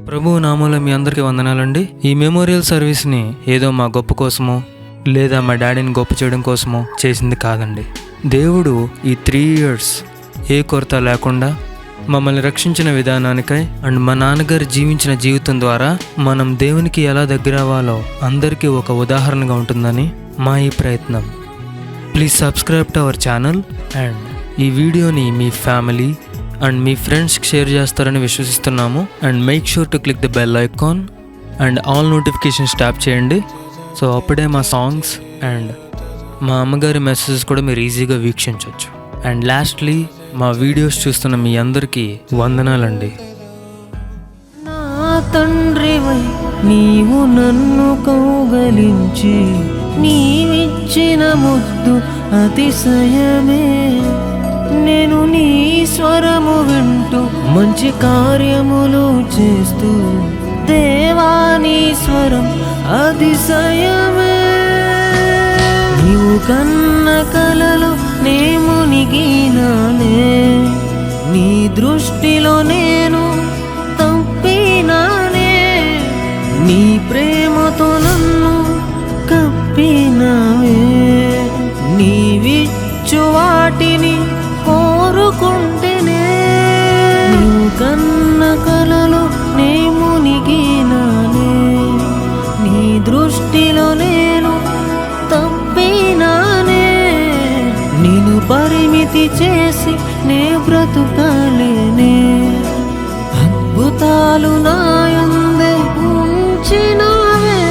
ప్రభువు నామంలో మీ అందరికీ వందనాలండి. ఈ మెమోరియల్ సర్వీస్ని ఏదో మా గొప్ప కోసమో లేదా మా డాడీని గొప్ప చేయడం కోసమో చేసింది కాదండి. దేవుడు ఈ 3 years ఏ కొరత లేకుండా మమ్మల్ని రక్షించిన విధానానికై అండ్ మా నాన్నగారు జీవించిన జీవితం ద్వారా మనం దేవునికి ఎలా దగ్గర అవ్వాలో అందరికీ ఒక ఉదాహరణగా ఉంటుందని మా ఈ ప్రయత్నం. Please subscribe to our channel and ఈ వీడియోని మీ ఫ్యామిలీ అండ్ మీ ఫ్రెండ్స్కి షేర్ చేస్తారని విశ్వసిస్తున్నాము. And make sure to click the bell icon and all notifications tap చేయండి. సో అప్పుడే మా సాంగ్స్ అండ్ మా అమ్మగారి మెసేజెస్ కూడా మీరు ఈజీగా వీక్షించవచ్చు. అండ్ లాస్ట్లీ మా వీడియోస్ చూస్తున్న మీ అందరికీ వందనాలండి. నా తండ్రివై నీవు నన్ను కౌగలించి నీవిచ్చిన ముద్దు అతిశయమే. నేను నీ స్వరము వింటూ మంచి కార్యములు చేస్తూ దేవాని స్వరం అతిశయమే. నీవు కన్న కలలో నే మునిగినానే, నీ దృష్టిలో నేను తప్పినానే. నీ ప్రేమతో నన్ను కప్పినావే, నీవిచ్చు వాటిని కోరుకుంటేనే. నీవు కన్న కలలో నే మునిగినానే, నీ దృష్టిలో నేను తప్పినానే. నేను పరిమితి చేసి నే బ్రతుకాలేనే, అద్భుతాలు నా యందే ఉంచినావే.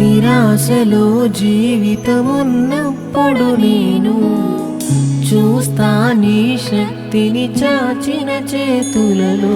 నిరాశలో జీవితమున్నప్పుడు నేను చూస్తా నీ శక్తిని చాచిన చేతులలో.